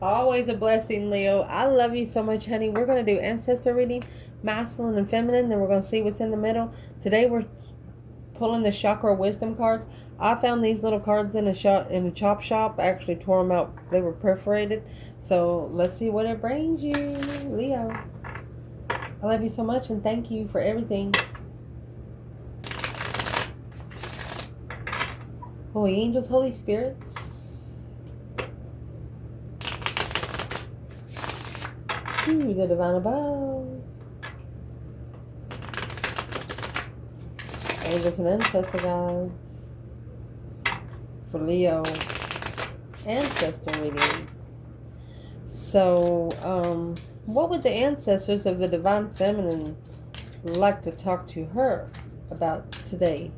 Always a blessing, Leo. I love you so much, honey. We're going to do ancestor reading, masculine and feminine. Then we're going to see what's in the middle. Today we're pulling the chakra wisdom cards. I found these little cards in a chop shop. I actually tore them out. They were perforated. So let's see what it brings you, Leo. I love you so much and thank you for everything. Holy angels, Holy spirits. To the divine above. Angels and ancestor guides. For Leo. Ancestor reading. So, what would the ancestors of the divine feminine like to talk to her about today?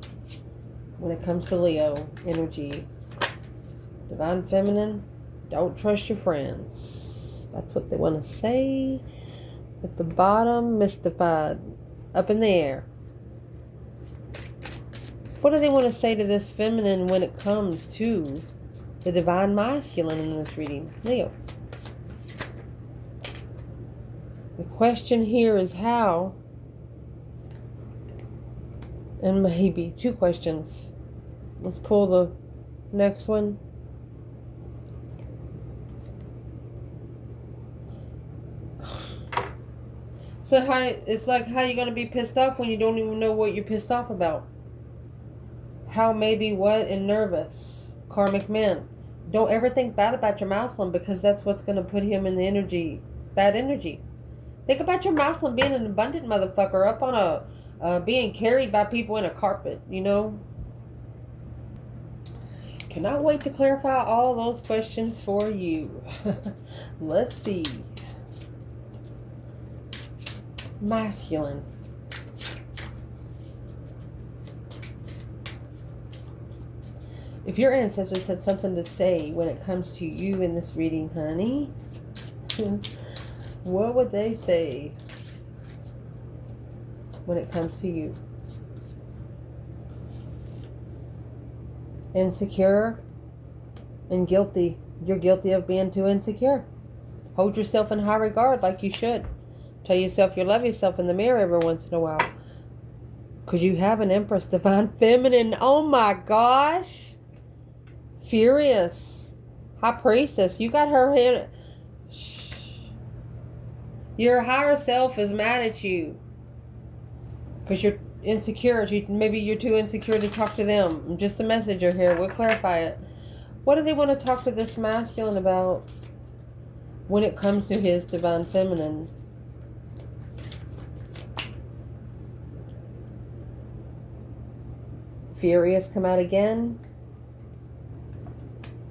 When it comes to Leo energy, divine feminine, don't trust your friends. That's what they want to say. At the bottom, mystified, up in the air. What do they want to say to this feminine when it comes to the divine masculine in this reading? Leo. The question here is how. And maybe two questions. Let's pull the next one. So it's like how you're going to be pissed off when you don't even know what you're pissed off about. How, maybe, what, and nervous. Karmic men. Don't ever think bad about your masculine because that's what's going to put him in the energy, bad energy. Think about your masculine being an abundant motherfucker up on a being carried by people in a carpet, you know. Cannot wait to clarify all those questions for you. Let's see. Masculine. If your ancestors had something to say when it comes to you in this reading, honey, what would they say when it comes to you? Insecure and guilty. You're guilty of being too insecure. Hold yourself in high regard like you should. Tell yourself you love yourself in the mirror every once in a while. Because you have an Empress Divine Feminine. Oh my gosh. Furious. High Priestess. You got her here. Your higher self is mad at you. Because you're insecure. Maybe you're too insecure to talk to them. I'm just a messenger here. We'll clarify it. What do they want to talk to this masculine about when it comes to his divine feminine? Furious come out again.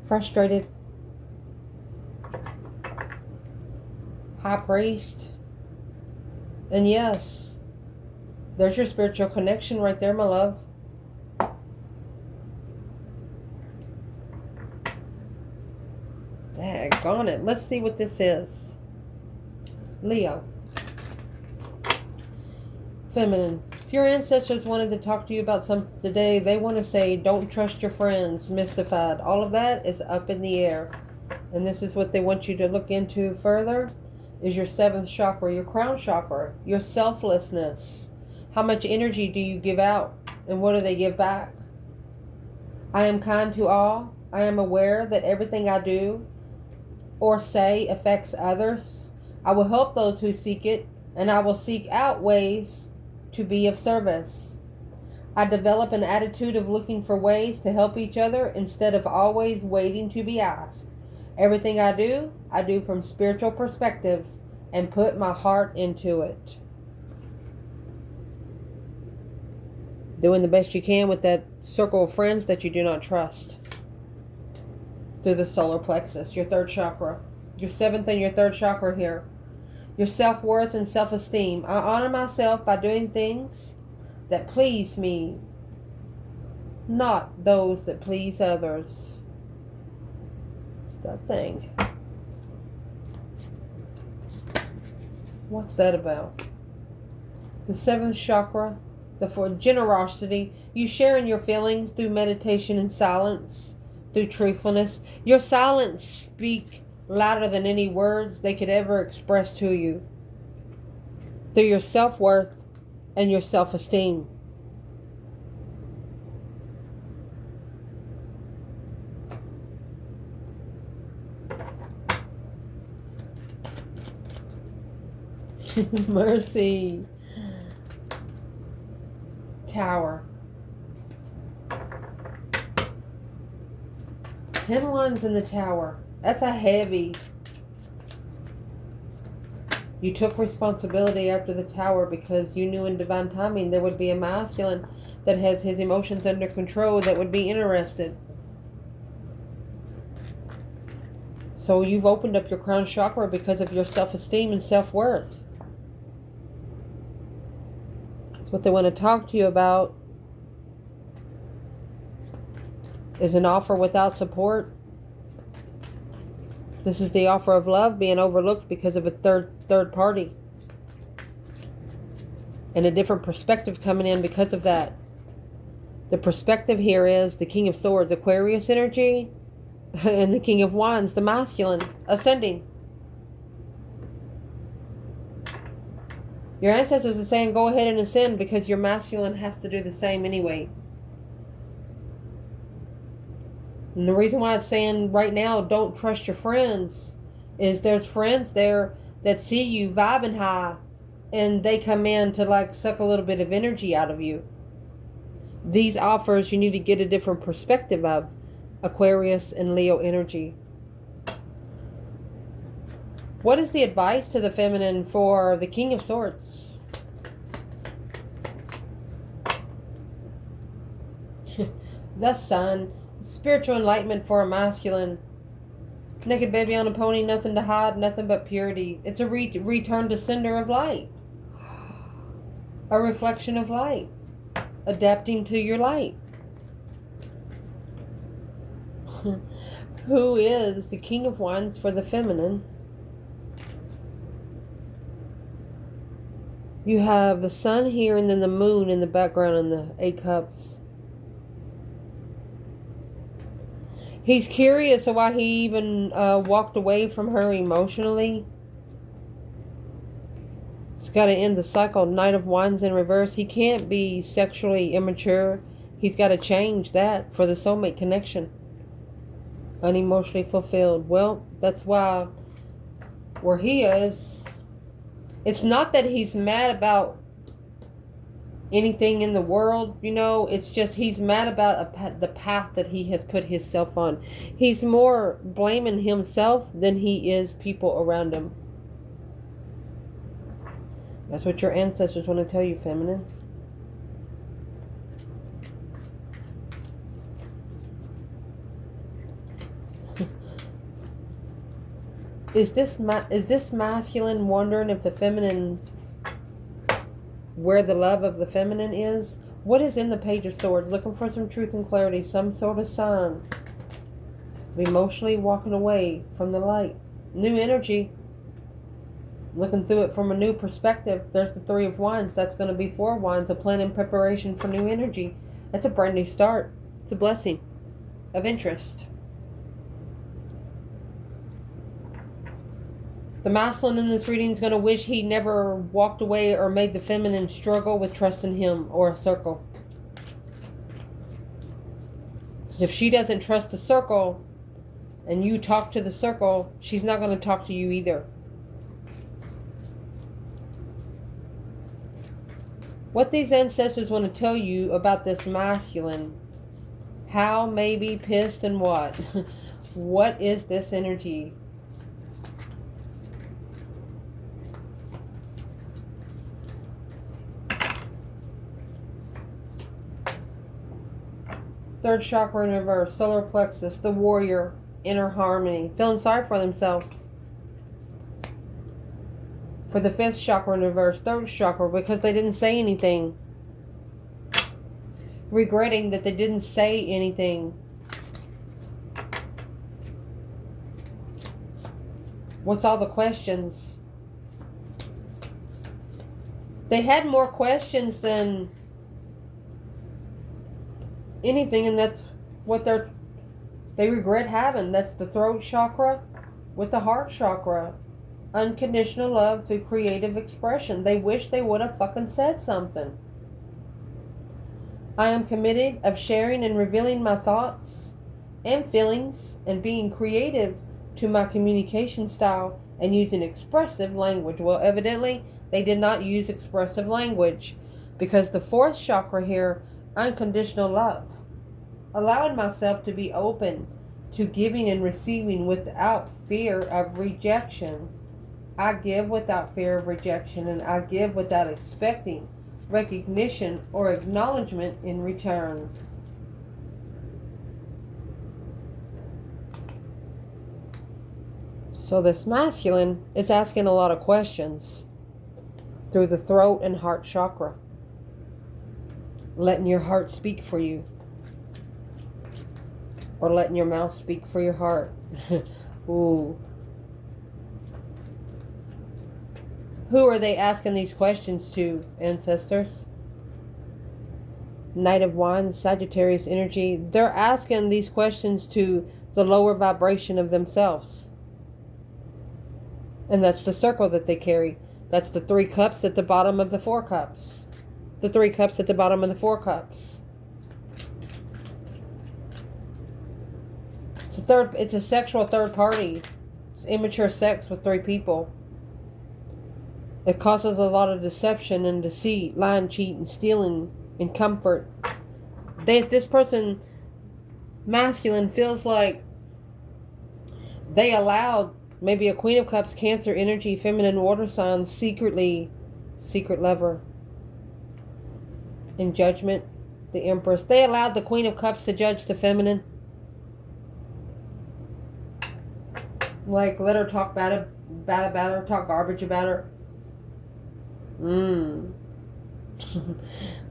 Frustrated. High Priest. And yes, there's your spiritual connection right there, my love. Daggone it. Let's see what this is. Leo. Feminine. If your ancestors wanted to talk to you about something today, they want to say, don't trust your friends, mystified. All of that is up in the air. And this is what they want you to look into further, is your seventh chakra, your crown chakra, your selflessness. How much energy do you give out? And what do they give back? I am kind to all. I am aware that everything I do or say affects others. I will help those who seek it, and I will seek out ways to be of service. I develop an attitude of looking for ways to help each other instead of always waiting to be asked. Everything I do from spiritual perspectives and put my heart into it. Doing the best you can with that circle of friends that you do not trust. Through the solar plexus, your third chakra. Your seventh and your third chakra here. Your self-worth and self-esteem. I honor myself by doing things that please me, not those that please others. It's that thing. What's that about? The seventh chakra. For generosity, you share in your feelings through meditation and silence, through truthfulness. Your silence speak louder than any words they could ever express to you. Through your self-worth and your self-esteem. Mercy. Tower. 10 wands in the tower. That's a heavy. You took responsibility after the tower because you knew in divine timing there would be a masculine that has his emotions under control that would be interested. So you've opened up your crown chakra because of your self-esteem and self-worth. That's what they want to talk to you about. Is an offer without support. This is the offer of love being overlooked because of a third party. And a different perspective coming in because of that. The perspective here is the King of Swords, Aquarius energy, and the King of Wands, the masculine, ascending. Your ancestors are saying go ahead and ascend because your masculine has to do the same anyway. And the reason why it's saying right now, don't trust your friends, is there's friends there that see you vibing high and they come in to like suck a little bit of energy out of you. These offers you need to get a different perspective of. Aquarius and Leo energy. What is the advice to the feminine for the King of Swords? The Sun. Spiritual enlightenment for a masculine. Naked baby on a pony, nothing to hide, nothing but purity. It's a return to sender of light. A reflection of light. Adapting to your light. Who is the King of Wands for the feminine? You have the Sun here and then the Moon in the background and the 8 Cups. He's curious of why he even walked away from her emotionally. It's got to end the cycle. Knight of Wands in reverse. He can't be sexually immature. He's got to change that for the soulmate connection. Unemotionally fulfilled. Well, that's why where he is, it's not that he's mad about anything in the world, you know, it's just he's mad about the path that he has put himself on. He's more blaming himself than he is people around him. That's what your ancestors want to tell you, feminine. Is this masculine wondering if the feminine, where the love of the feminine is? What is in the Page of Swords? Looking for some truth and clarity, some sort of sign of emotionally walking away from the light. New energy. Looking through it from a new perspective. There's the 3 of Wands. That's going to be 4 of Wands. A plan in preparation for new energy. That's a brand new start. It's a blessing of interest. The masculine in this reading is going to wish he never walked away or made the feminine struggle with trusting him or a circle. Because if she doesn't trust the circle and you talk to the circle, she's not going to talk to you either. What these ancestors want to tell you about this masculine, how, maybe, pissed, and what? What is this energy? Third chakra in reverse, solar plexus, the warrior, inner harmony, feeling sorry for themselves. For the 5th chakra in reverse, third chakra, because they didn't say anything. Regretting that they didn't say anything. What's all the questions? They had more questions than anything, and that's what they're They regret having. That's the throat chakra with the heart chakra. Unconditional love through creative expression. They wish they would have fucking said something. I am committed of sharing and revealing my thoughts and feelings and being creative to my communication style and using expressive language. Well, evidently, they did not use expressive language because the fourth chakra here, unconditional love. Allowing myself to be open to giving and receiving without fear of rejection. I give without fear of rejection, and I give without expecting recognition or acknowledgement in return. So this masculine is asking a lot of questions through the throat and heart chakra. Letting your heart speak for you. Or letting your mouth speak for your heart. Ooh. Who are they asking these questions to, ancestors? Knight of Wands, Sagittarius energy. They're asking these questions to the lower vibration of themselves. And that's the circle that they carry. That's the 3 cups at the bottom of the 4 cups. The 3 cups at the bottom of the 4 cups. It's a sexual third party. It's immature sex with 3 people. It causes a lot of deception and deceit, lying, cheat, and stealing in comfort. This person, masculine, feels like they allowed maybe a Queen of Cups, Cancer energy, feminine water sign, secret lover. In Judgment, the Empress. They allowed the Queen of Cups to judge the feminine. Like, let her talk bad about her, talk garbage about her. No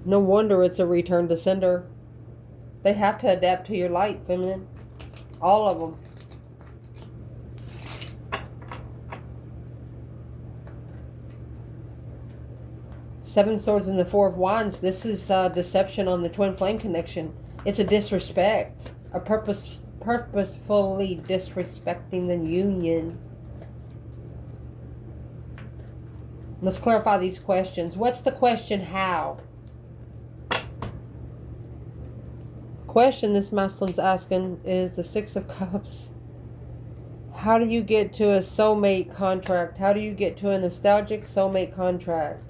wonder it's a return to sender. They have to adapt to your light, feminine. All of them. Seven Swords and the 4 of Wands. This is deception on the twin flame connection. It's a disrespect. A purposefully disrespecting the union. Let's clarify these questions. What's the question? How? Question this masculine's asking is the 6 of Cups. How do you get to a soulmate contract? How do you get to a nostalgic soulmate contract?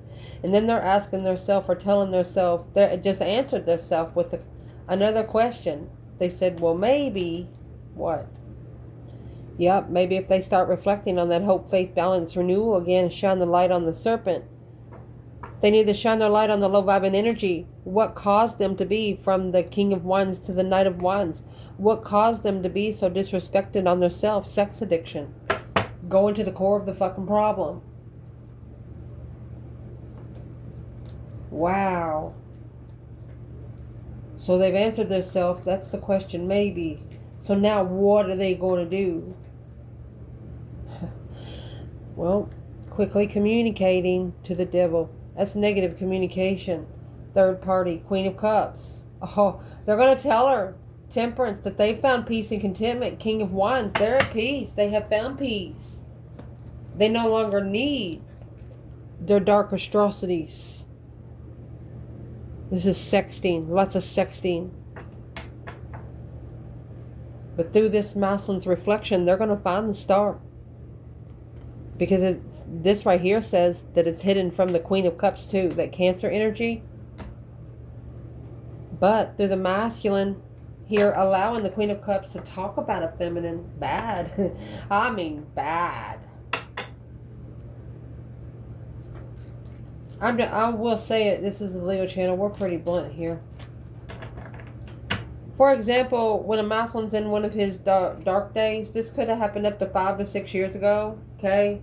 And then they're asking themselves or telling themselves, they just answered themselves with another question. They said, well, maybe, what? Yep, maybe if they start reflecting on that hope, faith, balance, renewal again, shine the light on the serpent. They need to shine their light on the low vibing energy. What caused them to be from the King of Wands to the Knight of Wands? What caused them to be so disrespected on their self? Sex addiction. Going to the core of the fucking problem. Wow. So they've answered themselves. That's the question, maybe. So now what are they going to do? Well, quickly communicating to the devil. That's negative communication. Third party, Queen of Cups. Oh, they're going to tell her, Temperance, that they found peace and contentment. King of Wands, they're at peace. They have found peace. They no longer need their dark atrocities. This is sexting. Lots of sexting. But through this masculine's reflection, they're going to find the star. Because this right here says that it's hidden from the Queen of Cups too. That Cancer energy. But through the masculine here, allowing the Queen of Cups to talk about a feminine bad. I mean bad. I will say it. This is the Leo channel. We're pretty blunt here. For example, when a masculine's in one of his dark days, this could have happened up to 5 to 6 years ago. Okay.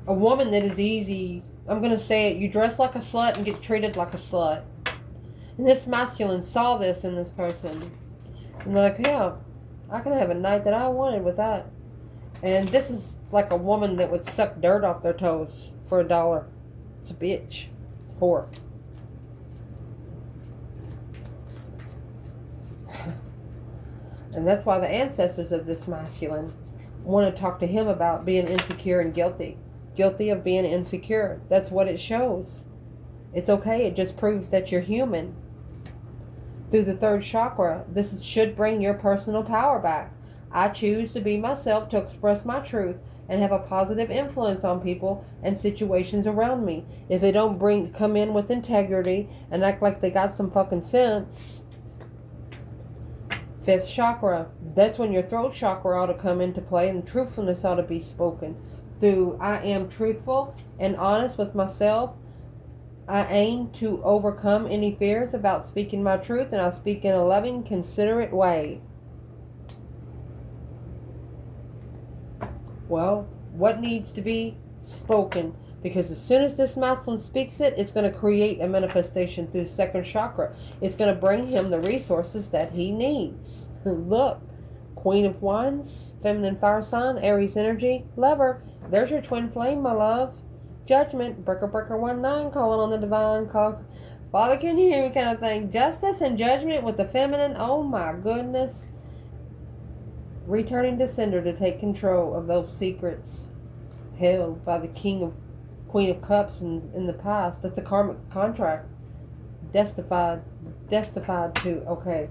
A woman that is easy. I'm going to say it. You dress like a slut and get treated like a slut. And this masculine saw this in this person. And they're like, yeah, I can have a night that I wanted with that. And this is like a woman that would suck dirt off their toes for $1. It's a bitch. 4. And that's why the ancestors of this masculine want to talk to him about being insecure and guilty. Guilty of being insecure. That's what it shows. It's okay. It just proves that you're human. Through the third chakra, this should bring your personal power back. I choose to be myself, to express my truth, and have a positive influence on people and situations around me. If they don't come in with integrity and act like they got some fucking sense. Fifth chakra, that's when your throat chakra ought to come into play and truthfulness ought to be spoken. Through I am truthful and honest with myself. I aim to overcome any fears about speaking my truth, and I speak in a loving, considerate way. Well, what needs to be spoken? Because as soon as this masculine speaks it, it's going to create a manifestation through the second chakra. It's going to bring him the resources that he needs. Look, Queen of Wands, feminine fire sign, Aries energy, lover. There's your twin flame, my love. Judgment, breaker 19, calling on the divine, call, Father, can you hear me kind of thing. Justice and judgment with the feminine. Oh my goodness. Returning to sender to take control of those secrets held by the Queen of Cups in the past. That's a karmic contract. Testified to. Okay.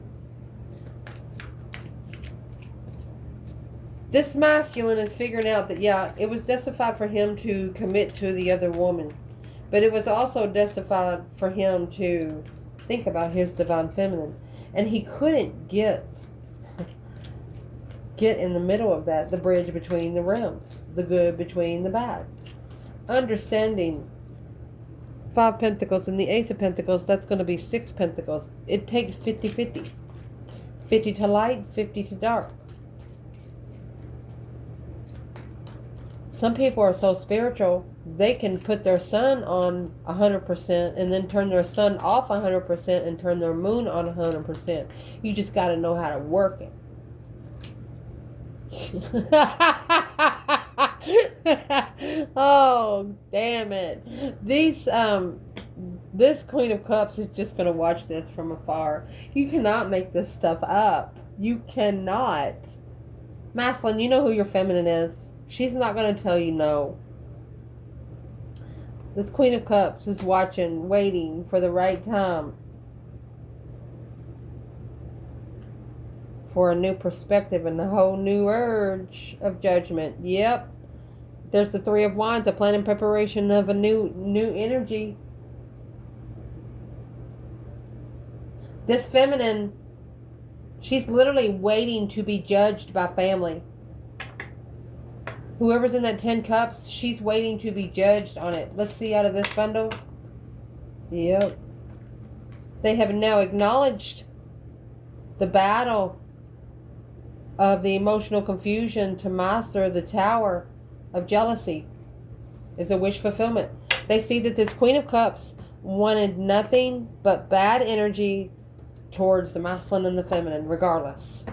This masculine is figuring out that, yeah, it was justified for him to commit to the other woman. But it was also justified for him to think about his divine feminine. And he couldn't get in the middle of that, the bridge between the realms, the good between the bad. Understanding 5 Pentacles and the Ace of Pentacles, that's going to be 6 Pentacles. It takes 50-50. 50 to light, 50 to dark. Some people are so spiritual, they can put their sun on 100% and then turn their sun off 100% and turn their moon on 100%. You just got to know how to work it. Oh, damn it. This Queen of Cups is just going to watch this from afar. You cannot make this stuff up. You cannot. Masculine, you know who your feminine is. She's not going to tell you no. This Queen of Cups is watching, waiting for the right time. For a new perspective and a whole new urge of judgment. Yep. There's the Three of Wands, a plan and preparation of a new energy. This feminine, she's literally waiting to be judged by family. Whoever's in that 10 cups, she's waiting to be judged on it. Let's see out of this bundle. Yep. They have now acknowledged the battle of the emotional confusion to master the tower of jealousy is a wish fulfillment. They see that this Queen of Cups wanted nothing but bad energy towards the masculine and the feminine, regardless.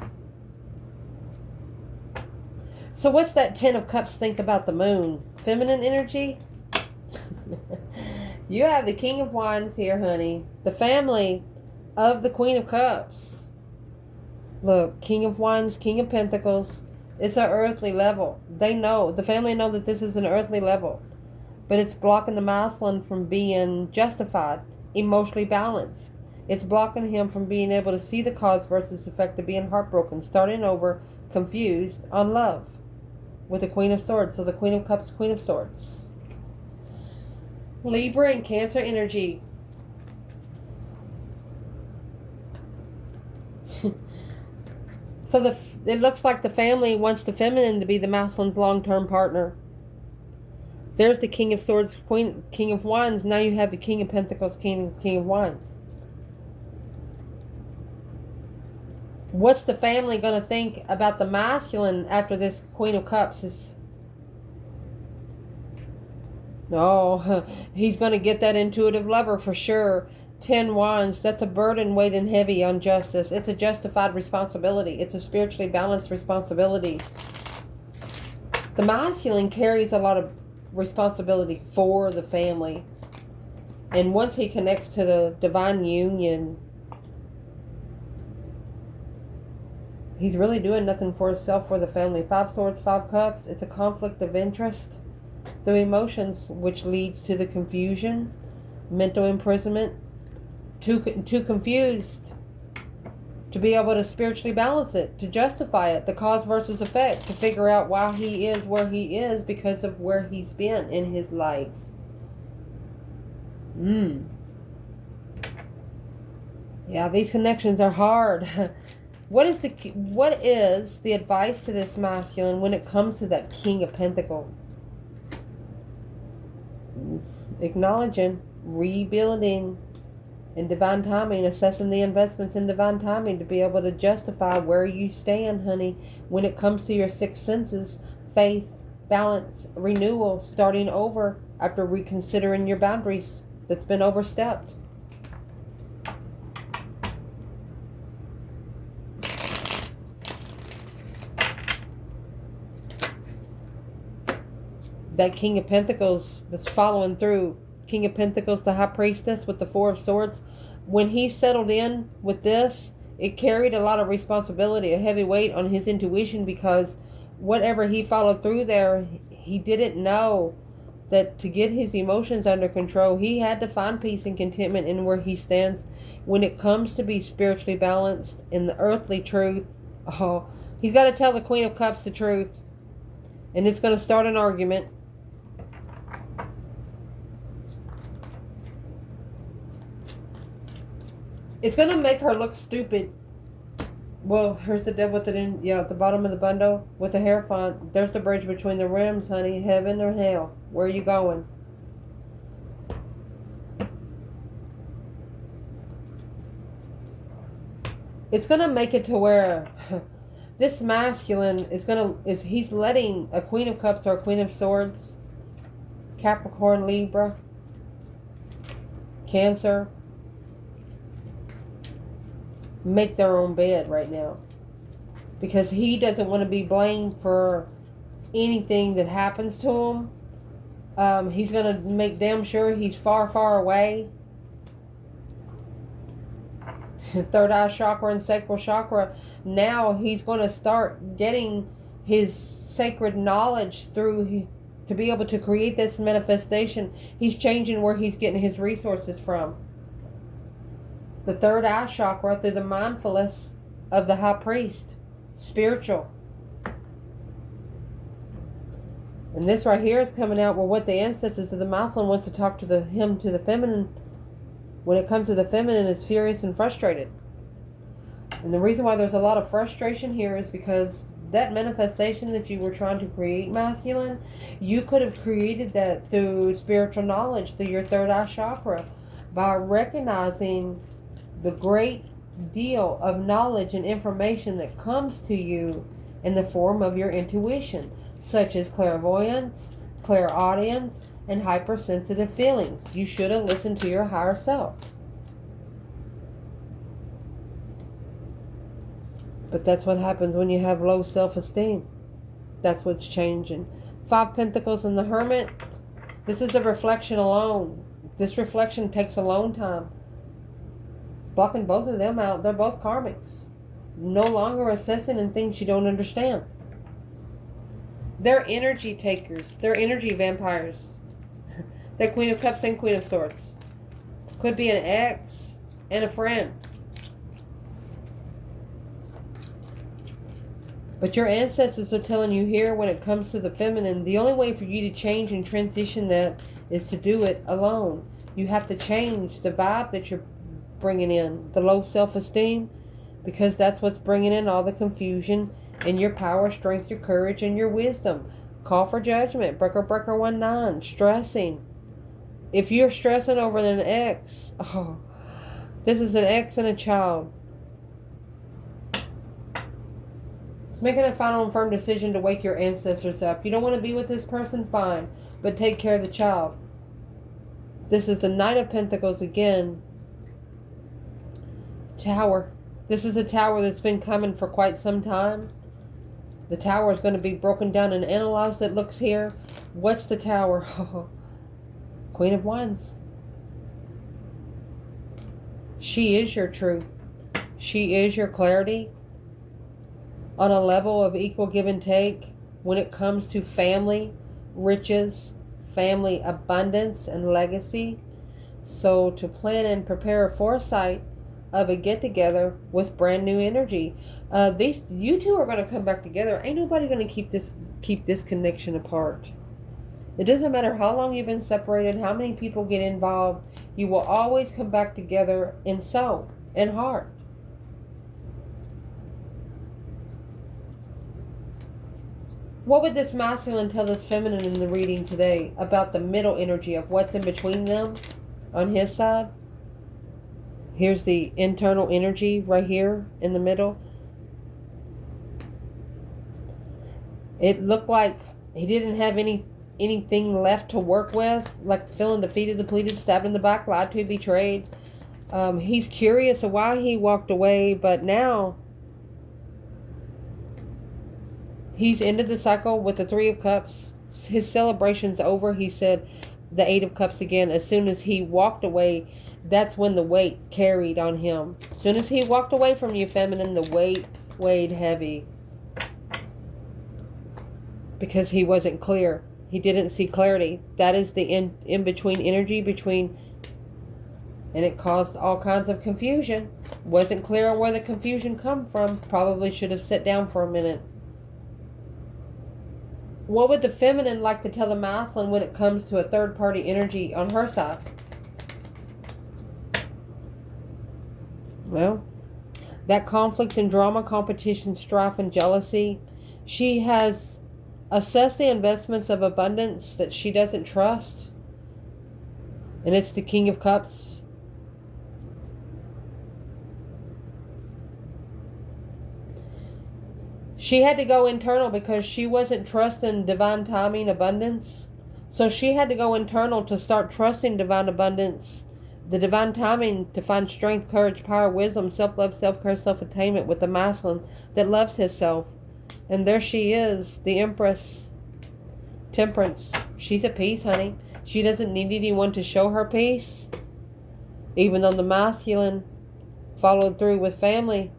So what's that 10 of Cups think about the moon? Feminine energy? You have the King of Wands here, honey. The family of the Queen of Cups. Look, King of Wands, King of Pentacles. It's an earthly level. They know. The family know that this is an earthly level. But it's blocking the masculine from being justified, emotionally balanced. It's blocking him from being able to see the cause versus effect of being heartbroken, starting over, confused on love. With the Queen of Swords. So the Queen of Cups, Queen of Swords. Libra and Cancer energy. So it looks like the family wants the feminine to be the masculine's long-term partner. There's the King of Swords, King of Wands. Now you have the King of Pentacles, King of Wands. What's the family going to think about the masculine after this Queen of Cups is... Oh, he's going to get that intuitive lover for sure. 10 Wands, that's a burden weighing heavy on justice. It's a justified responsibility. It's a spiritually balanced responsibility. The masculine carries a lot of responsibility for the family. And once he connects to the divine union, He's really doing nothing for himself or the family. 5 Swords, 5 Cups. It's a conflict of interest through emotions, which leads to the confusion, mental imprisonment, too confused to be able to spiritually balance it, to justify it, the cause versus effect, to figure out why he is where he is because of where he's been in his life. Yeah, these connections are hard. What is the advice to this masculine when it comes to that King of Pentacles? Acknowledging, rebuilding in divine timing, assessing the investments in divine timing to be able to justify where you stand, honey, when it comes to your 6 senses, faith, balance, renewal, starting over after reconsidering your boundaries that's been overstepped. That King of Pentacles that's following through. King of Pentacles, the High Priestess with the 4 of Swords. When he settled in with this, it carried a lot of responsibility, a heavy weight on his intuition, because whatever he followed through there, he didn't know that to get his emotions under control, he had to find peace and contentment in where he stands. When it comes to be spiritually balanced in the earthly truth, he's got to tell the Queen of Cups the truth. And it's going to start an argument. It's going to make her look stupid. Well, here's the devil at the bottom of the bundle with the Hierophant. There's the bridge between the realms, honey. Heaven or hell. Where are you going? It's going to make it to where this masculine he's letting a Queen of Cups or a Queen of Swords, Capricorn, Libra, Cancer, make their own bed right now, because he doesn't want to be blamed for anything that happens to him. He's going to make damn sure he's far, far away. Third eye chakra and sacral chakra. Now he's going to start getting his sacred knowledge through to be able to create this manifestation. He's changing where he's getting his resources from. The third eye chakra through the mindfulness of the High Priest. Spiritual. And this right here is coming out with what the ancestors of the masculine wants to talk to him to the feminine. When it comes to the feminine, is furious and frustrated. And the reason why there's a lot of frustration here is because that manifestation that you were trying to create, masculine, you could have created that through spiritual knowledge, through your third eye chakra, by recognizing the great deal of knowledge and information that comes to you in the form of your intuition, such as clairvoyance, clairaudience, and hypersensitive feelings. You should have listened to your higher self. But that's what happens when you have low self-esteem. That's what's changing. 5 Pentacles and the Hermit. This is a reflection alone. This reflection takes alone time. Blocking both of them out. They're both karmics. No longer assessing in things you don't understand. They're energy takers. They're energy vampires. They're Queen of Cups and Queen of Swords. Could be an ex and a friend. But your ancestors are telling you here, when it comes to the feminine, the only way for you to change and transition that is to do it alone. You have to change the vibe that you're bringing in, the low self-esteem, because that's what's bringing in all the confusion in your power, strength, your courage, and your wisdom. Call for judgment. Breaker 19. Stressing. If you're stressing over an ex, this is an ex and a child. It's making a final and firm decision to wake your ancestors up. You don't want to be with this person? Fine. But take care of the child. This is the Knight of Pentacles again. Tower. This is a tower that's been coming for quite some time. The tower is going to be broken down and analyzed. It looks here. What's the tower? Queen of Wands. She is your truth. She is your clarity. on a level of equal give and take when it comes to family, riches, family abundance, and legacy. So to plan and prepare a foresight of a get together with brand new energy. These you two are going to come back together. Ain't nobody going to keep this connection apart. It doesn't matter how long you've been separated, how many people get involved. You will always come back together in soul and heart. What would this masculine tell this feminine in the reading today about the middle energy of what's in between them on his side? Here's the internal energy right here in the middle. It looked like he didn't have anything left to work with, like feeling defeated, depleted, stabbed in the back, lied to, betrayed. He's curious of why he walked away, but now he's ended the cycle with the Three of Cups. His celebration's over. He said the Eight of Cups again. As soon as he walked away, that's when the weight carried on him. As soon as he walked away from you, feminine, the weight weighed heavy. Because he wasn't clear. He didn't see clarity. That is the in-between energy between... And it caused all kinds of confusion. Wasn't clear on where the confusion come from. Probably should have sat down for a minute. What would the feminine like to tell the masculine when it comes to a third-party energy on her side? Well, that conflict and drama, competition, strife, and jealousy. She has assessed the investments of abundance that she doesn't trust. And it's the King of Cups. She had to go internal because she wasn't trusting divine timing, abundance. So she had to go internal to start trusting divine abundance, the divine timing, to find strength, courage, power, wisdom, self-love, self-care, self-attainment with the masculine that loves himself. And there she is, the Empress. Temperance. She's at peace, honey. She doesn't need anyone to show her peace. Even though the masculine followed through with family,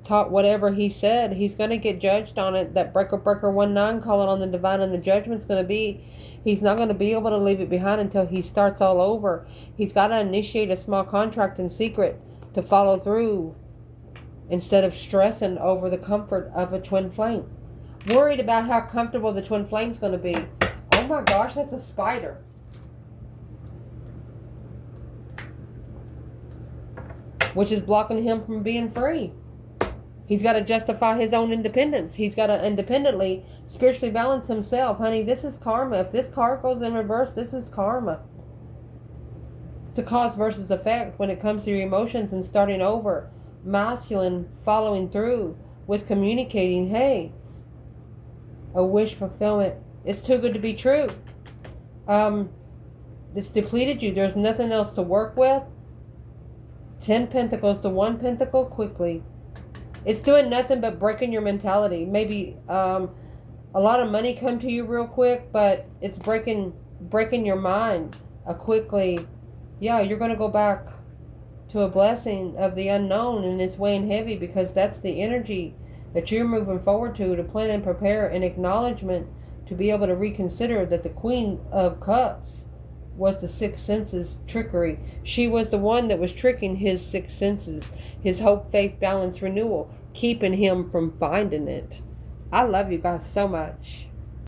taught whatever he said, he's going to get judged on it. That breaker 19 calling on the divine, and the judgment's going to be, he's not going to be able to leave it behind until he starts all over. He's got to initiate a small contract in secret to follow through instead of stressing over the comfort of a twin flame. Worried about how comfortable the twin flame's going to be. Oh my gosh, that's a spider. Which is blocking him from being free. He's got to justify his own independence. He's got to independently, spiritually balance himself. Honey, this is karma. If this card goes in reverse, this is karma. It's a cause versus effect when it comes to your emotions and starting over. Masculine following through with communicating, hey, a wish fulfillment. It's too good to be true. It's depleted you. There's nothing else to work with. 10 Pentacles to 1 Pentacle quickly. It's doing nothing but breaking your mentality. Maybe a lot of money come to you real quick, but it's breaking your mind quickly. Yeah, you're going to go back to a blessing of the unknown, and it's weighing heavy because that's the energy that you're moving forward to plan and prepare an acknowledgement to be able to reconsider that the Queen of Cups was the sixth senses trickery. She was the one that was tricking his sixth senses, his hope, faith, balance, renewal, keeping him from finding it. I love you guys so much.